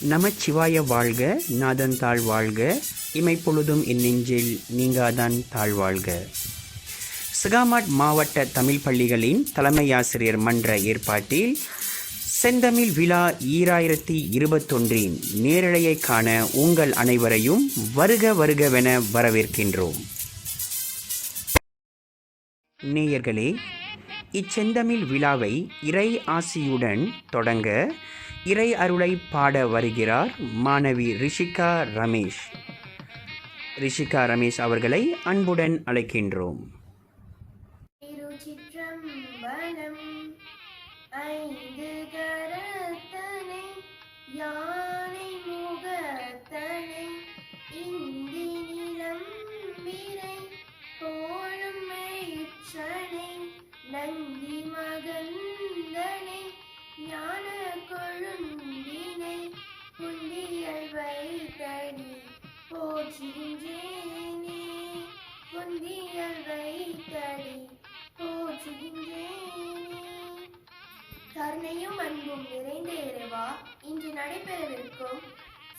நமச்சிவாய வாழ்க, நாதன் தாழ் வாழ்க, இமைப்பொழுதும் என் நெஞ்சில் நீங்காதான் தாழ்வாழ்க. சிகாமாட் மாவட்ட தமிழ் பள்ளிகளின் தலைமையாசிரியர் மன்ற ஏற்பாட்டில் செந்தமிழ் விழா 2021 நேரலையை காண உங்கள் அனைவரையும் வருக வருகவென வரவேற்கின்றோம். நேயர்களே, இச்செந்தமிழ் விழாவை இறை ஆசியுடன் தொடங்க இறை அருளை பாட வருகிறார் மாணவி ரிஷிகா ரமேஷ் அவர்களை அன்புடன் அழைக்கின்றோம். திருச்சிற்றம்பலம். ஐந்து கரத்தனை யானை முகத்தனை இந்தி நிலம்பிரை தோளும் மேற்றனை நந்தி மகந்தனை ஞான கொழுந்தினை புந்தியல் வைத்தடி போற்றுகின்றேனே, புந்தியல் வைத்தடி போற்றுகின்றேனே. கருணையும் அன்பும் நிறைந்த இறைவா, இன்று நடைபெறவிருக்கும்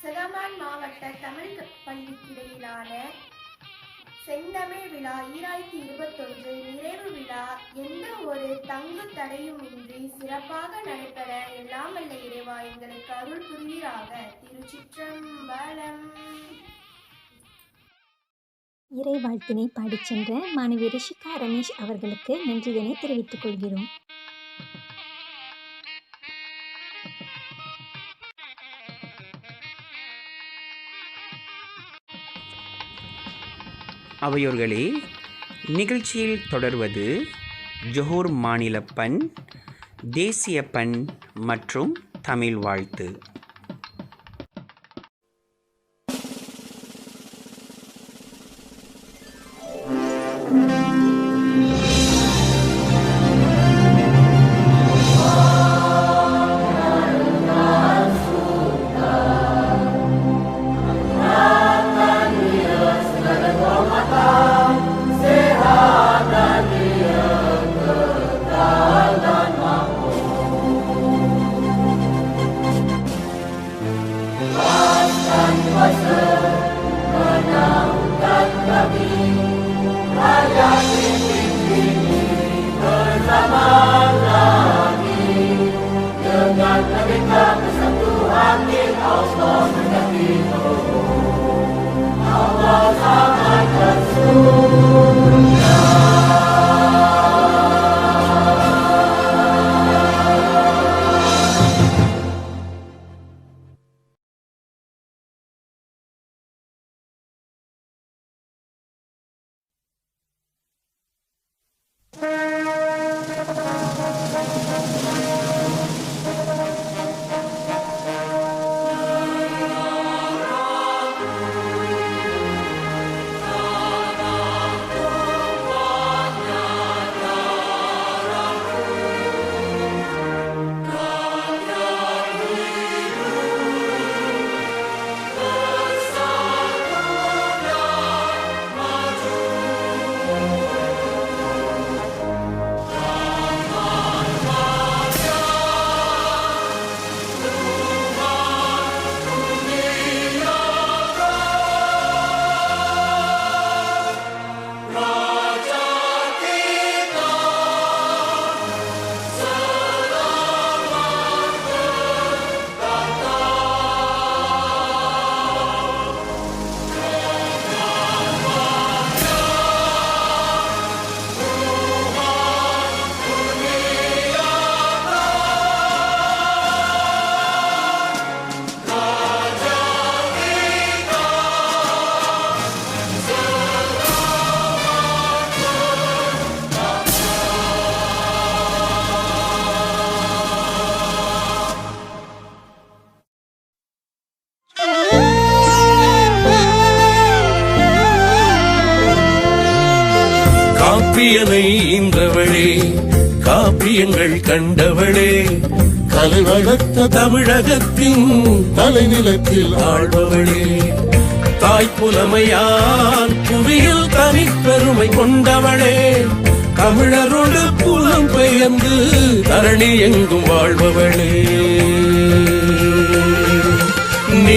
சிகாமாட் மாவட்ட தமிழ் பள்ளிக்கிடையிலான செந்தமிழ் விழா 2021 நிறைவு விழா எந்த ஒரு தங்கு தடையுமின்றி சிறப்பாக நடைபெற எல்லாம் வல்ல இறைவா எங்களுக்கு அருள் புரிவீராக. திருச்சிற்றம்பலம். இறை வாழ்த்தினை பாடிச் சென்ற மாணவி ரிஷிகா ரமேஷ் அவர்களுக்கு நன்றிதனை தெரிவித்துக் கொள்கிறோம். அவையோர்களே, நிகழ்ச்சியில் தொடர்வது ஜோஹர் மாநில பண், தேசிய பண் மற்றும் தமிழ் வாழ்த்து. காப்பியனை ஈன்றவளே, காப்பியங்கள் கண்டவளே, கலை வளர்த்த தமிழகத்தின் தலைநிலத்தில் ஆழ்பவளே, தாய்ப்புலமையான் புவியில் தனிப்பெருமை கொண்டவளே, தமிழரோடு புலம் பெயர்ந்து தரணி எங்கும் வாழ்பவளே.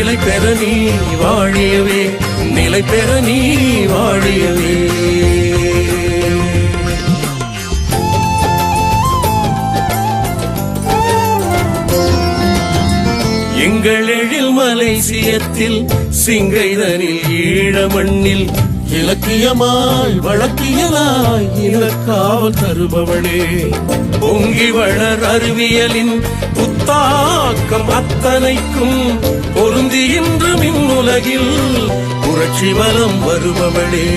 நிலை பெற நீ வாழியவே, நிலை பெற நீ வாழியவே. எங்கள் எழில் மலேசியத்தில் சிங்கைதனில் ஈழ மண்ணில் இலக்கியமாய் வழக்கியலாய் இலக்காவல் தருபவளே, பொங்கி வளர் அறிவியலின் புத்தாக்கம் அத்தனைக்கும் பொருந்தி இன்று மின்னுலகில் புரட்சி வலம் வருபவளே.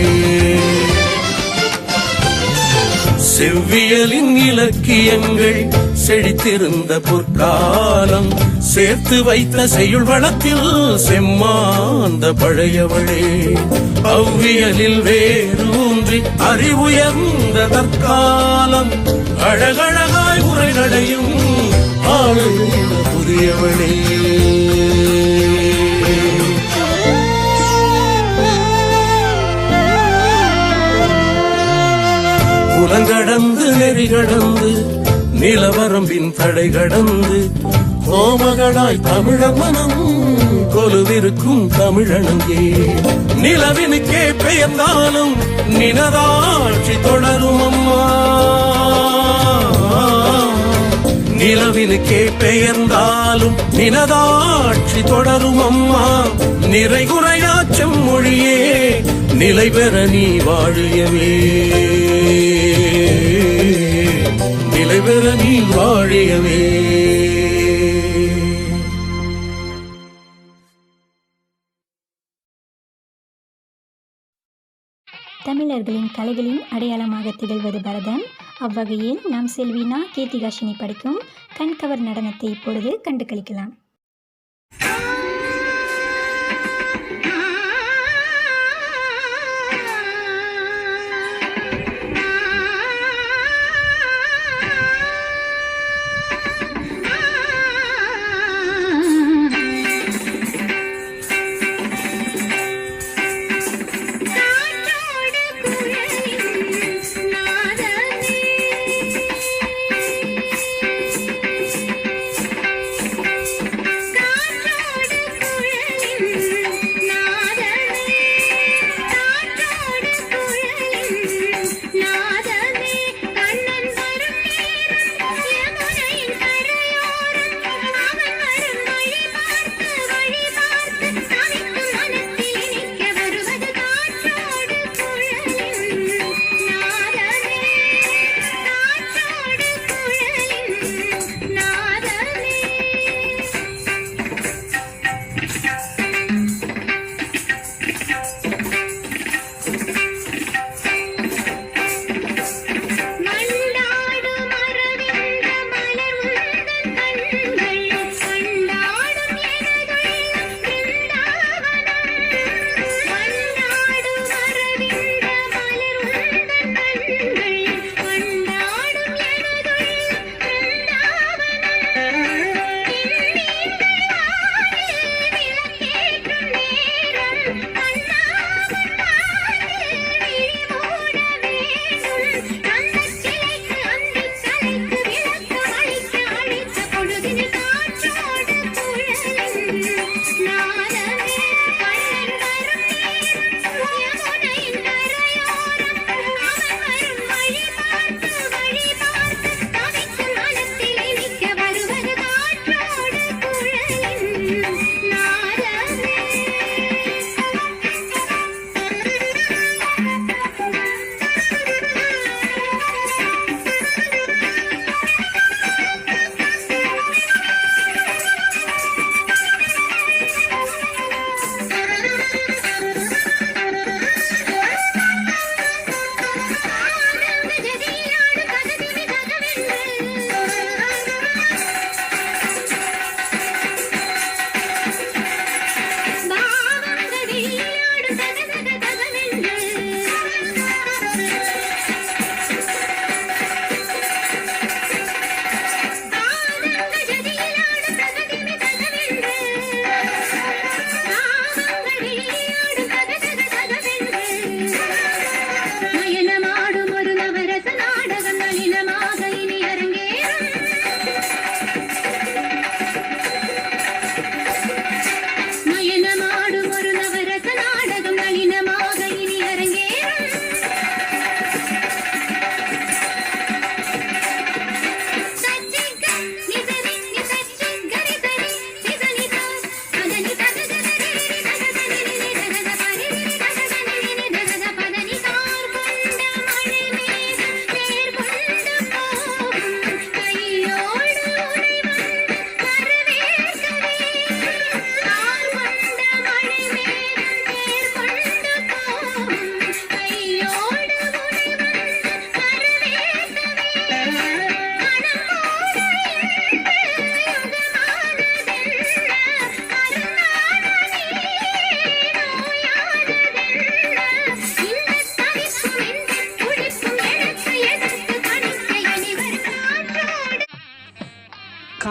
செவ்வியலின் இலக்கியங்கள் செழித்திருந்த பொற்காலம் சேர்த்து வைத்த செய்யுள் வளத்தில் செம்மாந்த பழையவளே, அவ்வியலில் வேரூன்றி அறிவுயர்ந்த தற்காலம் அழகழகாய் உரைகளையும் ஆளுகின்ற புதியவளே. குலங்கடந்து நெறி கடந்து நிலவரம்பின் தடை கடந்து கோமகளாய் தமிழர் மனம் கொலுவிருக்கும் தமிழனங்கே, நிலவினுக்கே பெயர்ந்தாலும் நினதாட்சி தொடரும் அம்மா, நிலவினுக்கே பெயர்ந்தாலும் நினதாட்சி தொடரும் அம்மா. நிறைகுறையாச்சம் மொழியே நிலை பெற நீ வாழியவே, நிலை பெற நீ வாழியவே. தமிழர்களின் கலைகளின் அடையாளமாக திகழ்வது பரதம். அவ்வகையில் நாம் செல்வினா கீர்த்திகாஷினி படிக்கும் கண்கவர் நடனத்தை இப்பொழுது கண்டு களிக்கலாம்.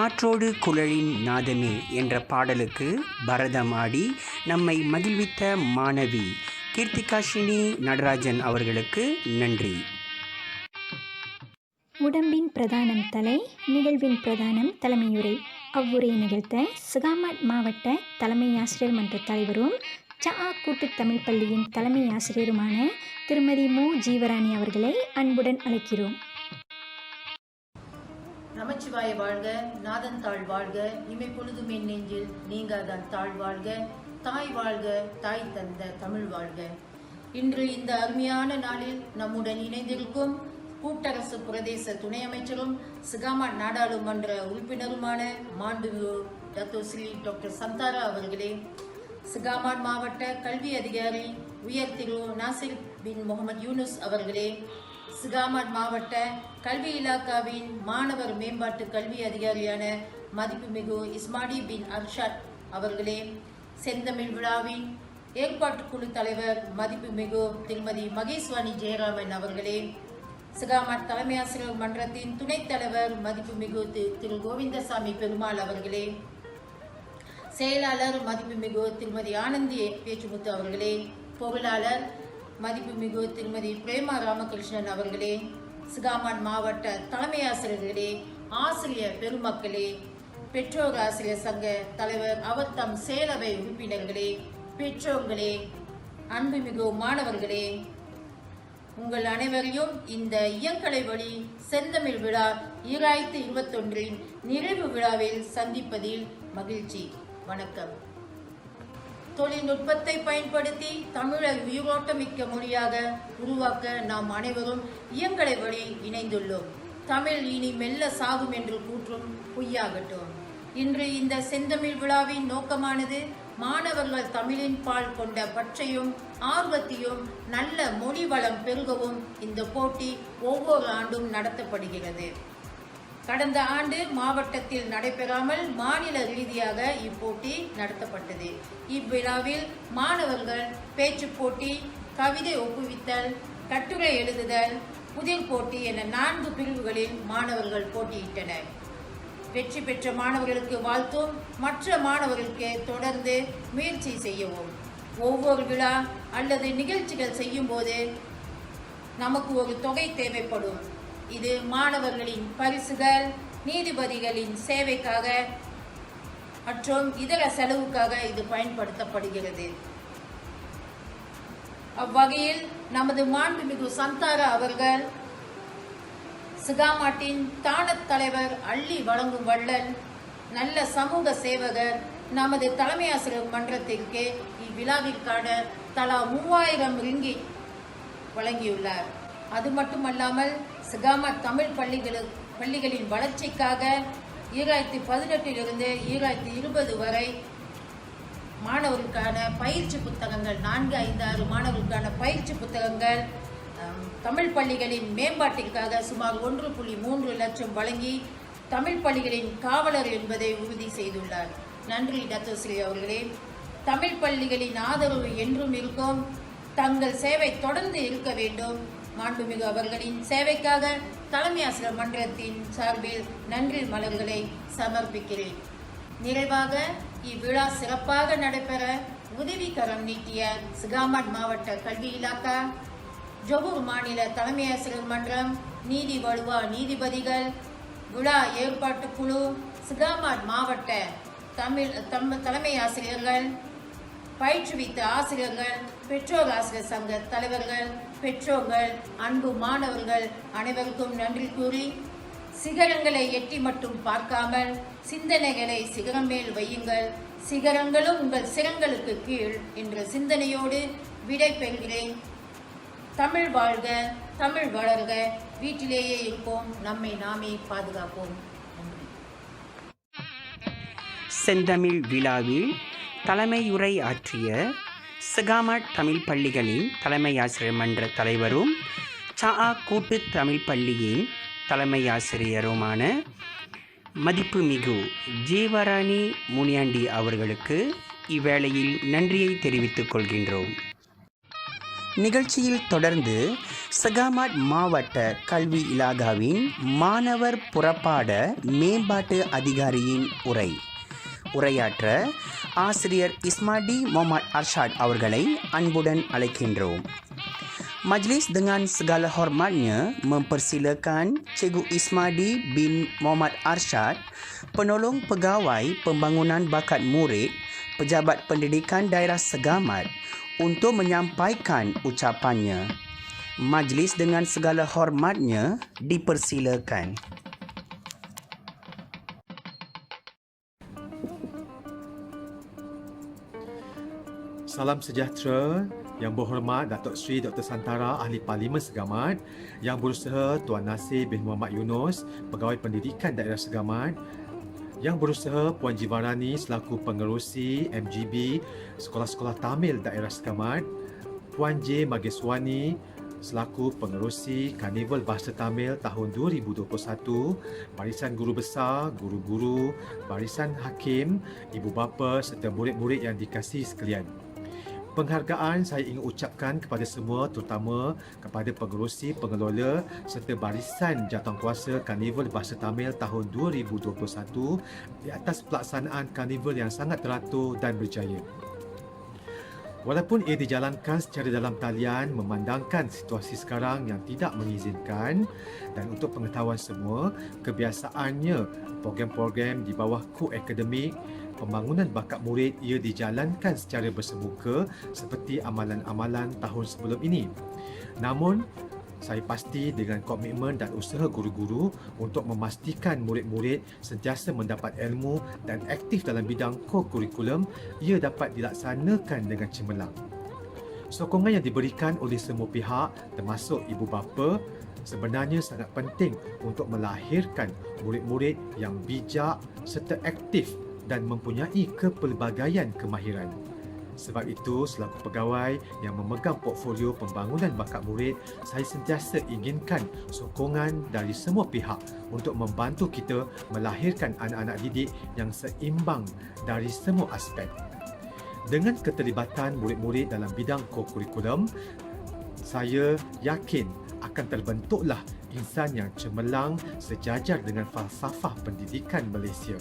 காற்றோடு குழலின் நாதமே என்ற பாடலுக்கு பரதம் ஆடி நம்மை மகிழ்வித்த மாணவி கீர்த்திகாஷினி நடராஜன் அவர்களுக்கு நன்றி. உடம்பின் பிரதானம் தலை, நிகழ்வின் பிரதானம் தலைமையுரை. அவ்வுரையை நிகழ்த்த சுகாமாட் மாவட்ட தலைமை ஆசிரியர் மன்ற தலைவரும் சஆ கூட்டு தமிழ் பள்ளியின் தலைமை ஆசிரியருமான திருமதி மு. ஜீவராணி அவர்களை அன்புடன் அழைக்கிறோம். நமச்சிவாய வாழ்க, நாதன் தாழ் வாழ்க, இமை பொழுதும் என் நெஞ்சில் நீங்காதான் தாழ் வாழ்க, தாய் வாழ்க, தாய் தந்த தமிழ் வாழ்க. இன்று இந்த அருமையான நாளில் நம்முடன் இணைந்திருக்கும் கூட்டரசு பிரதேச துணை அமைச்சரும் சுகாமாட் நாடாளுமன்ற உறுப்பினருமான மாண்புமிகு டத்தோஸ்ரீ டாக்டர் சந்தாரா அவர்களே, சுகாமாட் மாவட்ட கல்வி அதிகாரி உயர் திரு நாசிர் பின் முகமது யூனுஸ் அவர்களே, சுகாமாட் மாவட்ட கல்வி இலாக்காவின் மாணவர் மேம்பாட்டு கல்வி அதிகாரியான மதிப்புமிகு இஸ்மாடி பின் அர்ஷாத் அவர்களே, செந்தமிழ் விழாவின் ஏற்பாட்டுக்குழு தலைவர் மதிப்புமிகு திருமதி மகேஸ்வாணி ஜெயராமன் அவர்களே, சுகாமாட் தலைமை ஆசிரியர் மன்றத்தின் துணைத் தலைவர் மதிப்புமிகு திரு கோவிந்தசாமி பெருமாள் அவர்களே, செயலாளர் மதிப்புமிகு திருமதி ஆனந்தி பேச்சுமுத்து அவர்களே, பொருளாளர் மதிப்புமிகு திருமதி பிரேமா ராமகிருஷ்ணன் அவர்களே, சுகாமாட் மாவட்ட தலைமை ஆசிரியர்களே, ஆசிரியர் பெருமக்களே, பெற்றோர் ஆசிரியர் சங்க தலைவர் அவர்தம் சேலவை உறுப்பினர்களே, பெற்றோர்களே, அன்புமிகு மாணவர்களே, உங்கள் அனைவரையும் இந்த இயங்கலை வழி செந்தமிழ் விழா 2021 நிறைவு விழாவில் சந்திப்பதில் மகிழ்ச்சி. வணக்கம். தொழில்நுட்பத்தை பயன்படுத்தி தமிழை உயிரோட்டமிக்க மொழியாக உருவாக்க நாம் அனைவரும் இயங்கலை வழி இணைந்துள்ளோம். தமிழ் இனி மெல்ல சாகும் என்று கூற்றும் பொய்யாகட்டும். இன்று இந்த செந்தமிழ் விழாவின் நோக்கமானது மாணவர்கள் தமிழின் பால் கொண்ட பற்றையும் ஆர்வத்தையும் நல்ல மொழி வளம் பெருகவும் இந்த போட்டி ஒவ்வொரு ஆண்டும் நடத்தப்படுகிறது. கடந்த ஆண்டு மாவட்டத்தில் நடைபெறாமல் மாநில ரீதியாக இப்போட்டி நடத்தப்பட்டது. இவ்விழாவில் மாணவர்கள் பேச்சு போட்டி, கவிதை ஒப்புவித்தல், கட்டுரை எழுதுதல், புதிர் போட்டி என 4 பிரிவுகளில் மாணவர்கள் போட்டியிட்டனர். வெற்றி பெற்ற மாணவர்களுக்கு வாழ்த்தும், மற்ற மாணவர்களுக்கு தொடர்ந்து முயற்சி செய்யவும். ஒவ்வொரு விழா அல்லது நிகழ்ச்சிகள் செய்யும் போது நமக்கு ஒரு தொகை தேவைப்படும். இது மாணவர்களின் பரிசுகள், நீதிபதிகளின் சேவைக்காக மற்றும் இதர செலவுக்காக இது பயன்படுத்தப்படுகிறது. அவ்வகையில் நமது மாண்புமிகு சந்தாரா அவர்கள் சுகாமாட்டின் தானத் தலைவர், அள்ளி வழங்கும் வள்ளல், நல்ல சமூக சேவகர், நமது தலைமை ஆசிரியர் மன்றத்திற்கு இவ்விழாவிற்கான தலா 3000 ரிங்கிட் வழங்கியுள்ளார். அது மட்டுமல்லாமல் சுகாமாட் தமிழ் பள்ளிகளின் வளர்ச்சிக்காக 2018 2020 வரை மாணவர்களுக்கான பயிற்சி புத்தகங்கள் 4, 5, 6 மாணவர்களுக்கான பயிற்சி புத்தகங்கள், தமிழ் பள்ளிகளின் மேம்பாட்டிற்காக சுமார் 1.3 லட்சம் வழங்கி தமிழ் பள்ளிகளின் காவலர் என்பதை உறுதி செய்துள்ளார். நன்றி டத்தோஸ்ரீ அவர்களே. தமிழ் பள்ளிகளின் ஆதரவு என்றும் இருக்கும். தங்கள் சேவை தொடர்ந்து இருக்க வேண்டும். மாண்புமிகு அவர்களின் சேவைக்காக தலைமை ஆசிரியர் மன்றத்தின் சார்பில் நன்றி மலர்களை சமர்ப்பிக்கிறேன். நிறைவாக இவ்விழா சிறப்பாக நடைபெற உதவிக்கரம் நீட்டிய சுகாமாட் மாவட்ட கல்வி இலாக்கா, ஜொகூர் மாநில தலைமை ஆசிரியர் மன்றம், நீதி வலுவா நீதிபதிகள், விழா ஏற்பாட்டு குழு, சுகாமாட் மாவட்ட தலைமை ஆசிரியர்கள், பயிற்றுவித்த ஆசிரியர்கள், பெற்றோர் ஆசிரியர் சங்க தலைவர்கள், பெற்றோர்கள், அன்பு மாணவர்கள் அனைவருக்கும் நன்றி கூறி, சிகரங்களை எட்டி மட்டும் பார்க்காமல் சிந்தனைகளை சிகரம் மேல் வையுங்கள், சிகரங்களும் உங்கள் சிரங்களுக்கு கீழ் என்ற சிந்தனையோடு விடை பெறுகிறேன். தமிழ் வாழ்க, தமிழ் வளர்க, வீட்டிலேயே இருப்போம், நம்மை நாமே பாதுகாப்போம். செந்தமிழ் விழாவில் தலைமையுரை ஆற்றிய சுகாமாட் தமிழ் பள்ளிகளின் தலைமை ஆசிரியர் மன்ற தலைவரும் சஆ கூட்டு தமிழ் பள்ளியின் தலைமை ஆசிரியருமான மதிப்புமிகு ஜீவராணி முனியாண்டி அவர்களுக்கு இவ்வேளையில் நன்றியை தெரிவித்துக் கொள்கின்றோம். நிகழ்ச்சியில் தொடர்ந்து சகாமட் மாவட்ட கல்வி இலாகாவின் மாணவர் புறப்பாட மேம்பாட்டு அதிகாரியின் உரையாற்ற ஆசிரியர் இஸ்மாடி Muhammad Arsyad அவர்களை அன்புடன் அழைக்கின்றோம். Majlis dengan segala hormatnya mempersilakan Cikgu Ismadi bin Muhammad Arsyad, penolong pegawai pembangunan bakat murid, pejabat pendidikan daerah Segamat untuk menyampaikan ucapannya. Majlis dengan segala hormatnya dipersilakan. Salam sejahtera. Yang berhormat Datuk Seri Dr. Santara, Ahli Parlimen Segamat, Yang Berusaha Tuan Nasir bin Muhammad Yunus, Pegawai Pendidikan Daerah Segamat, Yang Berusaha Puan Jivarani selaku Pengerusi MGB Sekolah-Sekolah Tamil Daerah Segamat, Puan J. Mageswani selaku Pengerusi Karnival Bahasa Tamil tahun 2021, Barisan Guru Besar, Guru-Guru, Barisan Hakim, Ibu Bapa serta murid-murid yang dikasihi sekalian. Penghargaan saya ingin ucapkan kepada semua, terutama kepada pengerusi, pengelola serta barisan jawatankuasa Karnival Bahasa Tamil tahun 2021 di atas pelaksanaan karnival yang sangat teratur dan berjaya. Walaupun ia dijalankan secara dalam talian memandangkan situasi sekarang yang tidak mengizinkan, dan untuk pengetahuan semua, kebiasaannya program-program di bawah ko-akademik pembangunan bakat murid ia dijalankan secara bersemuka seperti amalan-amalan tahun sebelum ini. Namun, saya pasti dengan komitmen dan usaha guru-guru untuk memastikan murid-murid sentiasa mendapat ilmu dan aktif dalam bidang ko-kurikulum, ia dapat dilaksanakan dengan cemerlang. Sokongan yang diberikan oleh semua pihak termasuk ibu bapa sebenarnya sangat penting untuk melahirkan murid-murid yang bijak serta aktif dan mempunyai kepelbagaian kemahiran. Sebab itu, selaku pegawai yang memegang portfolio pembangunan bakat murid, saya sentiasa inginkan sokongan dari semua pihak untuk membantu kita melahirkan anak-anak didik yang seimbang dari semua aspek. Dengan keterlibatan murid-murid dalam bidang ko-kurikulum, saya yakin akan terbentuklah insan yang cemerlang sejajar dengan falsafah pendidikan Malaysia.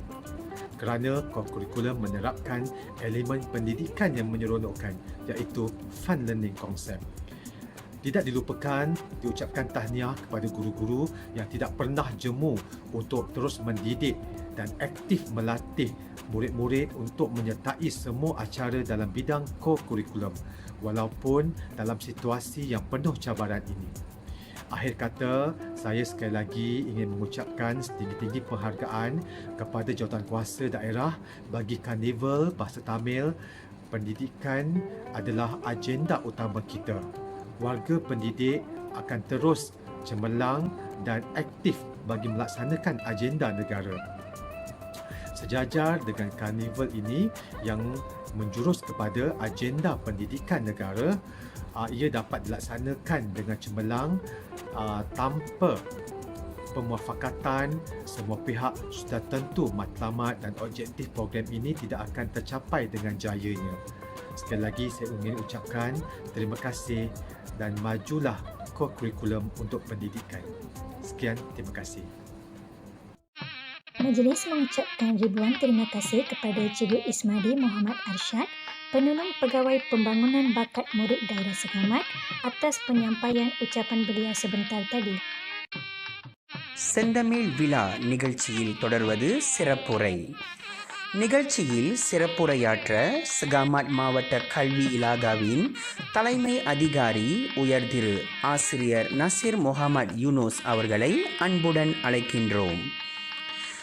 Kerana ko-kurikulum menerapkan elemen pendidikan yang menyeronokkan, iaitu fun learning konsep. Tidak dilupakan diucapkan tahniah kepada guru-guru yang tidak pernah jemu untuk terus mendidik dan aktif melatih murid-murid untuk menyertai semua acara dalam bidang ko-kurikulum walaupun dalam situasi yang penuh cabaran ini. Akhir kata, saya sekali lagi ingin mengucapkan setinggi-tinggi penghargaan kepada jawatankuasa daerah bagi Karnival Bahasa Tamil. Pendidikan adalah agenda utama kita. Warga pendidik akan terus cemerlang dan aktif bagi melaksanakan agenda negara. Sejajar dengan karnival ini yang menjurus kepada agenda pendidikan negara, ia dapat dilaksanakan dengan cemerlang tanpa pemuafakatan semua pihak. Sudah tentu matlamat dan objektif program ini tidak akan tercapai dengan jayanya. Sekali lagi saya ingin ucapkan terima kasih dan majulah ko-kurikulum untuk pendidikan. Sekian, terima kasih. Majlis mengucapkan ribuan terima kasih kepada Cikgu Ismadi Muhammad Arsyad, penolong pegawai pembangunan bakat murid daerah Segamat, atas penyampaian ucapan beliau sebentar tadi. செந்தமிழ் விழா நிகழ்ச்சியில் தொடர்வது சிறப்புரை. நிகழ்ச்சியில் சிறப்புரையாற்ற Segamat மாவட்ட கல்வி இலாகாவின் தலைமை அதிகாரி உயர் திரு ஆசிரியர் நசீர் முகமது யூனுஸ் அவர்களை அன்புடன் அழைக்கின்றோம்.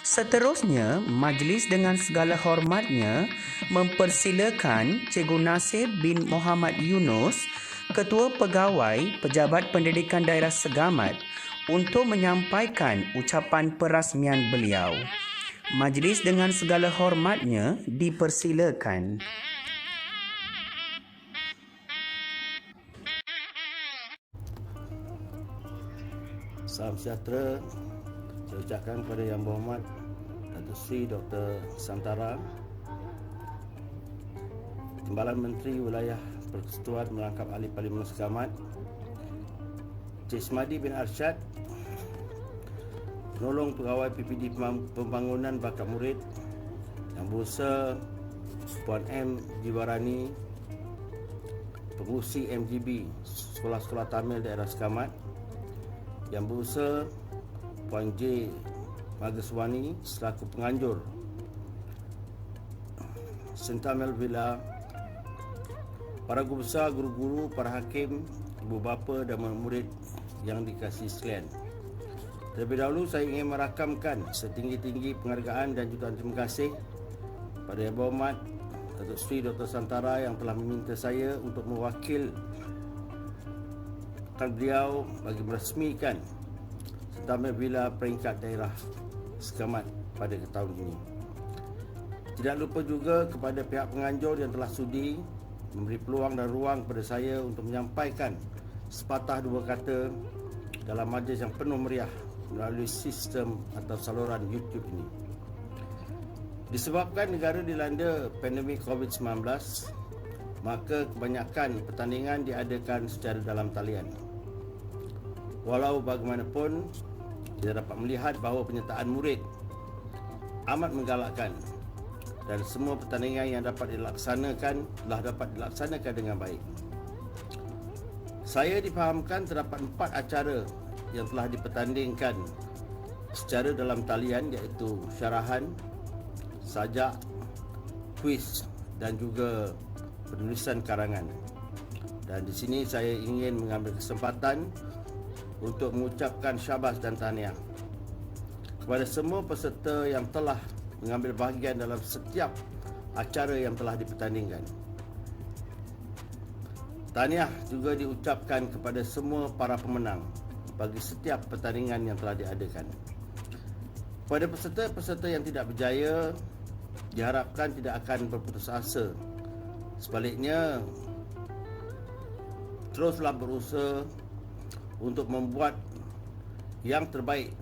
Seterusnya, majlis dengan segala hormatnya mempersilakan Cikgu Nasir bin Muhammad Yunus, Ketua Pegawai Pejabat Pendidikan Daerah Segamat, untuk menyampaikan ucapan perasmian beliau. Majlis dengan segala hormatnya dipersilakan. Salam sejahtera. Saya ucapkan kepada Yang Berhormat Datuk Seri Dr. Santara, Timbalan Menteri Wilayah Persekutuan Merangkap Ahli Parlimen Segamat, Cik Smadi bin Arsyad, Penolong Pegawai PPD Pembangunan Bakat Murid, Yang Berusaha Puan M. Jiwarani, Pengurusi MGB Sekolah-Sekolah Tamil Daerah Segamat, Yang Berusaha Puan J. Mageswani selaku penganjur Sentamil Villa, para guru besar, guru-guru, para hakim, ibu bapa dan murid yang dikasihi sekalian. Terlebih dahulu saya ingin merakamkan setinggi-tinggi penghargaan dan jutaan terima kasih pada Yang Berhormat Datuk Seri Dr. Santara yang telah meminta saya untuk mewakilkan beliau bagi meresmikan Sentamil Villa peringkat daerah Segamat pada tahun ini. Tidak lupa juga kepada pihak penganjur yang telah sudi memberi peluang dan ruang kepada saya untuk menyampaikan sepatah dua kata dalam majlis yang penuh meriah melalui sistem atau saluran YouTube ini. Disebabkan negara dilanda pandemik COVID-19, maka kebanyakan pertandingan diadakan secara dalam talian. Walau bagaimanapun, kita dapat melihat bahawa penyertaan murid amat menggalakkan dan semua pertandingan yang dapat dilaksanakan telah dapat dilaksanakan dengan baik. Saya difahamkan terdapat 4 acara yang telah dipertandingkan secara dalam talian, iaitu syarahan, sajak, kuis dan juga penulisan karangan. Dan di sini saya ingin mengambil kesempatan untuk mengucapkan syabas dan tahniah kepada semua peserta yang telah mengambil bahagian dalam setiap acara yang telah dipertandingkan. Tahniah juga diucapkan kepada semua para pemenang bagi setiap pertandingan yang telah diadakan. Pada peserta-peserta yang tidak berjaya, diharapkan tidak akan berputus asa. Sebaliknya, teruslah berusaha untuk membuat yang terbaik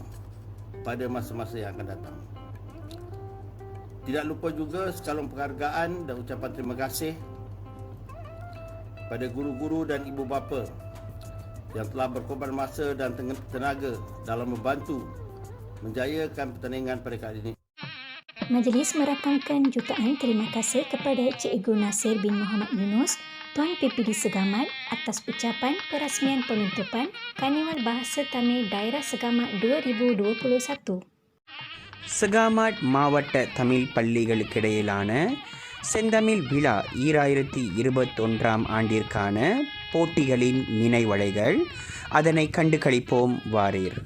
pada masa-masa yang akan datang. Tidak lupa juga sekalung penghargaan dan ucapan terima kasih pada guru-guru dan ibu bapa yang telah berkorban masa dan tenaga dalam membantu menjayakan pertandingan pada kali ini. Majlis merakamkan jutaan terima kasih kepada Cikgu Nasir bin Muhammad Yunus, Tuan PPD Segamat atas ucapan perasmian penutupan Karnival Bahasa Tamil Daerah Segamat 2021. Segamat மாவட்ட தமிழ் பள்ளிகளுக்கிடையிலான செந்தமிழ் விழா 2021 ஆண்டிற்கான போட்டிகளின் நினைவலைகள், அதனை கண்டு களிப்போம் வாரீர்.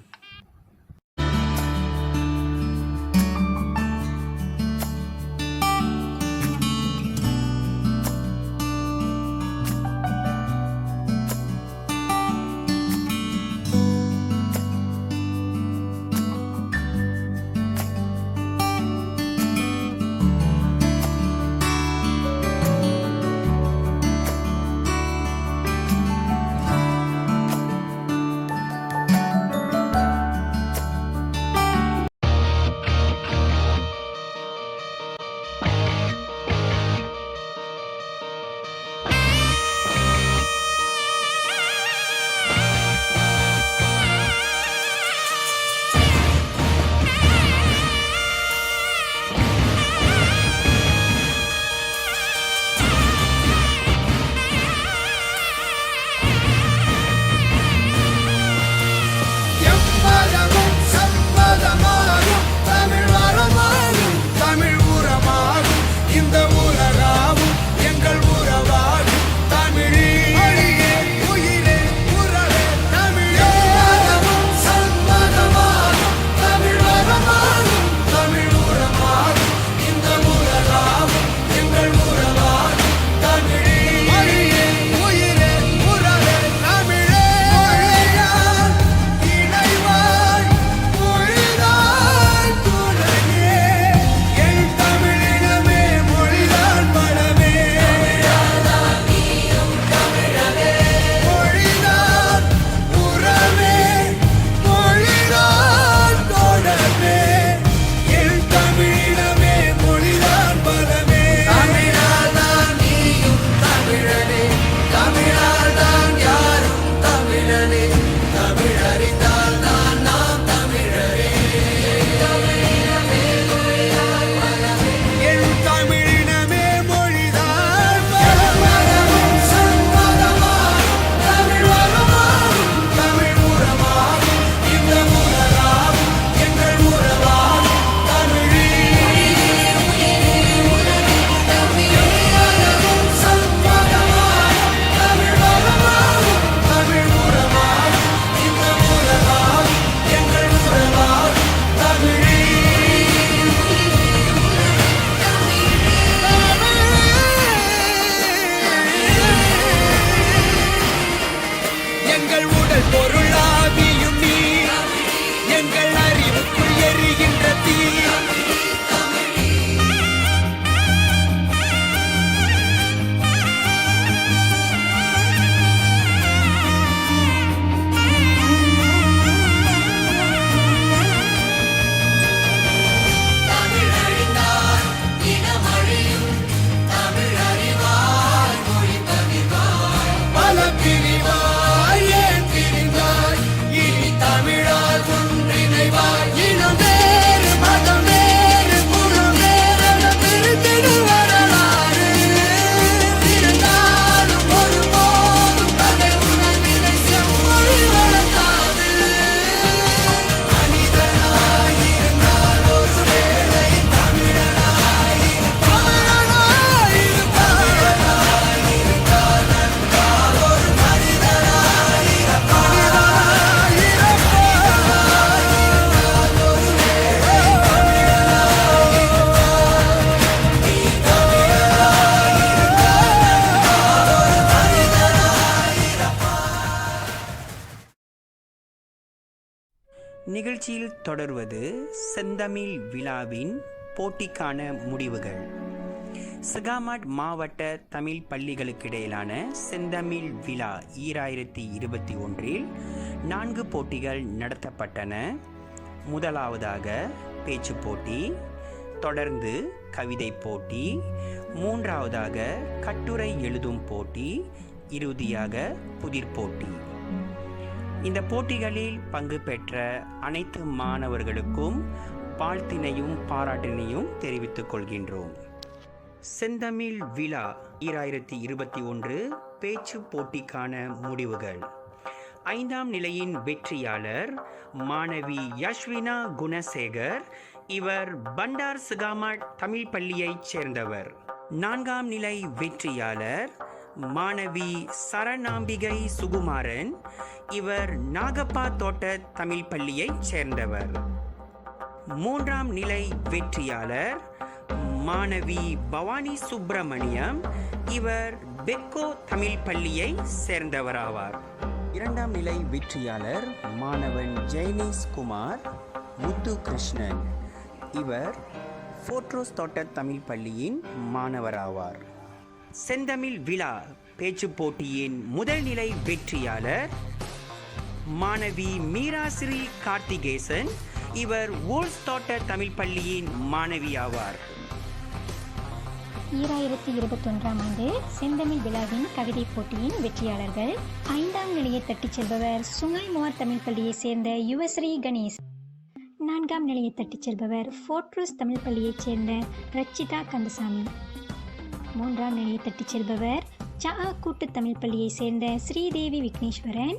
நிகழ்ச்சியில் தொடர்வது செந்தமிழ் விழாவின் போட்டிக்கான முடிவுகள். சகாமாட் மாவட்ட தமிழ் பள்ளிகளுக்கிடையிலான செந்தமிழ் விழா 2021 4 போட்டிகள் நடத்தப்பட்டன. முதலாவதாக பேச்சு போட்டி, தொடர்ந்து கவிதை போட்டி, மூன்றாவதாக கட்டுரை எழுதும் போட்டி, இறுதியாக புதிர் போட்டி. இந்த போட்டிகளில் பங்கு பெற்ற அனைத்து மாணவர்களுக்கும் வாழ்த்தினையும் பாராட்டினையும் தெரிவித்துக் கொள்கின்றோம். செந்தமிழ் விழா 2021 பேச்சு போட்டிக்கான முடிவுகள். 5ஆம் நிலையின் வெற்றியாளர் மாணவி யஷ்வினா குணசேகர். இவர் பண்டார் சகாமாட் தமிழ் பள்ளியைச் சேர்ந்தவர். 4ஆம் நிலை வெற்றியாளர் மாணவி சரணாம்பிகை சுகுமாரன். இவர் நாகப்பா தோட்ட தமிழ் பள்ளியைச் சேர்ந்தவர். 3ஆம் நிலை வெற்றியாளர் மாணவி பவானி சுப்பிரமணியம். இவர் பெக்கோ தமிழ் பள்ளியை சேர்ந்தவராவார். 2ஆம் நிலை வெற்றியாளர் மாணவன் ஜெயனேஷ் குமார் முத்து கிருஷ்ணன். இவர் ஃபோர்ட்ரோஸ் தோட்ட தமிழ் பள்ளியின் மாணவராவார். செந்தமிழ் விழா பேச்சு போட்டியின் முதல் நிலை வெற்றியாளர் மாணவி மீராஸ்ரீ கார்த்திகேசன். இவர் ஓல்ஸ் தோட்ட தமிழ் பள்ளியின் மாணவி ஆவார். 2021ஆம் ஆண்டு செந்தமிழ் விழாவின் கவிதை போட்டியின் வெற்றியாளர்கள்: 5ஆம் நிலையை தட்டிச் செல்பவர் சுங்காய்மோர் தமிழ் பள்ளியைச் சேர்ந்த யுவஸ்ரீ கணேஷ். 4ஆம் நிலையை தட்டிச் செல்பவர் ஃபோர்ட்ரோஸ் தமிழ் பள்ளியைச் சேர்ந்த ரச்சிதா கந்தசாமி. 3ஆம் நிலையை தட்டிச் செல்பவர் சா கூட்டு தமிழ் பள்ளியைச் சேர்ந்த ஸ்ரீதேவி விக்னேஸ்வரன்.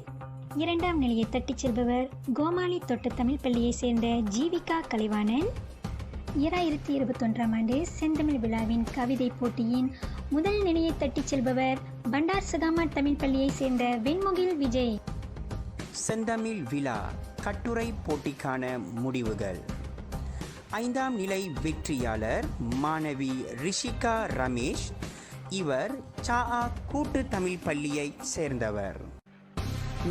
2ஆம் நிலையை தட்டிச் செல்பவர் கோமாளி தோட்ட தமிழ் பள்ளியைச் சேர்ந்த ஜீவிகா கலைவாணன். 2021ஆம் ஆண்டு செந்தமிழ் விழாவின் கவிதை போட்டியின் முதல் நிலையை தட்டிச் செல்பவர் பண்டார் சகாமாட் தமிழ் பள்ளியைச் சேர்ந்த வெண்முகில் விஜய். செந்தமிழ் விழா கட்டுரை போட்டிக்கான முடிவுகள். 5ஆம் நிலை வெற்றியாளர் மாணவி ரிஷிகா ரமேஷ். இவர் சா கூட்டு தமிழ் பள்ளியைச் சேர்ந்தவர்.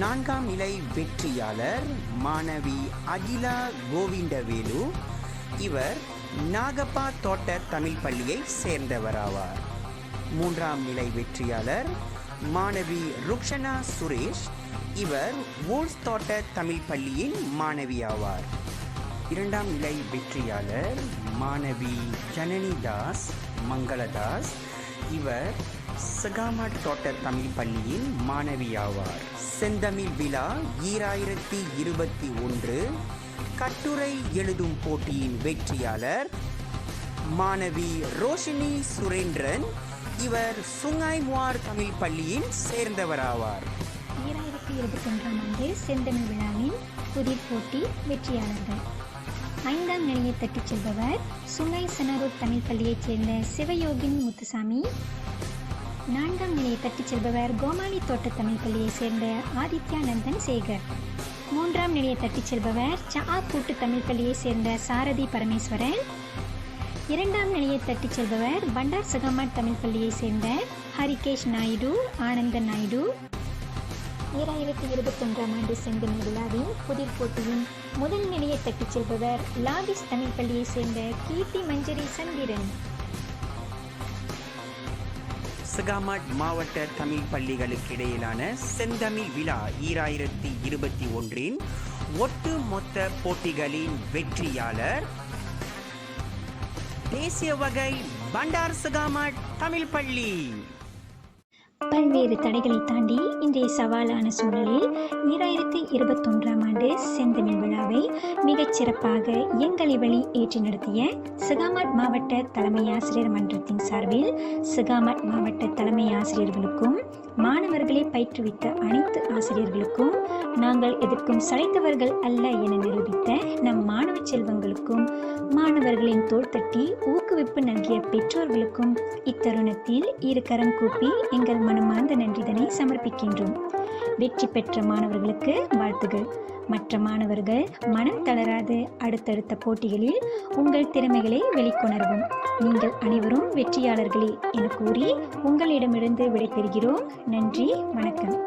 4ஆம் நிலை வெற்றியாளர் மாணவி அகிலா கோவிந்தவேலு. இவர் நாகப்பா தோட்ட தமிழ் பள்ளியை சேர்ந்தவராவார். 3ஆம் நிலை வெற்றியாளர் மாணவி ருக்ஷனா சுரேஷ். இவர் ஓல்ஸ் தோட்ட தமிழ் பள்ளியின் மாணவி ஆவார். 2ஆம் நிலை வெற்றியாளர் மாணவி ஜனனி தாஸ் மங்களதாஸ். இவர் சகாமாட் தோட்ட தமிழ் பள்ளியின் மாணவி ஆவார். செந்தமிழ் விழா 2021 கட்டுரை எழுதும் போட்டியின் வெற்றியாளர் மாணவி ரோஷினி சுரேந்திரன். இவர் சுங்காய்மோர் தமிழ் பள்ளியின் சேர்ந்தவராவார். 2021ஆம் ஆண்டு செந்தமிழ் விழாவின் புதிர் போட்டி வெற்றியாளர்கள்: 5ஆம் நிலையை தட்டிச் செல்பவர் சுங்காய் சனாரூர் தமிழ் பள்ளியைச் சேர்ந்த சிவயோகினி முத்துசாமி. 4ஆம் நிலையை தட்டிச் செல்பவர் கோமாளி தோட்ட தமிழ் பள்ளியைச் சேர்ந்த ஆதித்யானந்தன் சேகர். 3ஆம் நிலையை தட்டிச் செல்பவர் சா கூட்டு தமிழ் பள்ளியைச் சேர்ந்த சாரதி பரமேஸ்வரன். 2ஆம் நிலையை தட்டிச் செல்பவர் பண்டார் சகாமாட் தமிழ் பள்ளியைச் சேர்ந்த ஹரிகேஷ் நாயுடு ஆனந்தன் நாயுடு. 2021ஆம் ஆண்டு செந்தமிழ் விழாவின் புதிர் போட்டியின் முதல் நிலையை தட்டிச் செல்பவர் லாவிஸ் தமிழ் பள்ளியைச் சேர்ந்த கீர்த்தி மஞ்சரி சந்திரன். சகாமாட் மாவட்ட தமிழ் பள்ளிகளுக்கு இடையிலான செந்தமிழ் விழா 2021 ஒட்டு மொத்த போட்டிகளின் வெற்றியாளர் தேசிய வகை பண்டார் சகாமாட் தமிழ் பள்ளி. பல்வேறு தடைகளை தாண்டி இன்றைய சவாலான சூழலில் 2021ஆம் ஆண்டு செந்தமிழ் விழாவை மிகச் சிறப்பாக எங்களை வழி ஏற்றி நடத்திய சகாமாட் மாவட்ட தலைமை ஆசிரியர் மன்றத்தின் சார்பில் சகாமாட் மாவட்ட தலைமை ஆசிரியர்களுக்கும் மாணவர்களை பயிற்றுவித்த அனைத்து ஆசிரியர்களுக்கும் நாங்கள் எதற்கும் சளைத்தவர்கள் அல்ல என நிரூபித்த நம் மாணவ செல்வங்களுக்கும் மாணவர்களின் தோள் தட்டி ஊக்குவிப்பு நல்கிய பெற்றோர்களுக்கும் இத்தருணத்தில் இரு கரம் கூப்பி எங்கள் மனமார்ந்த நன்றிதனை சமர்ப்பிக்கின்றோம். வெற்றி பெற்ற மாணவர்களுக்கு வாழ்த்துகள். மற்ற மாணவர்கள் மனம் தளராது அடுத்தடுத்த போட்டிகளில் உங்கள் திறமைகளை வெளிக்கொணரவும். நீங்கள் அனைவரும் வெற்றியாளர்களே என கூறி உங்களிடமிருந்து விடைபெறுகிறோம். நன்றி, வணக்கம்.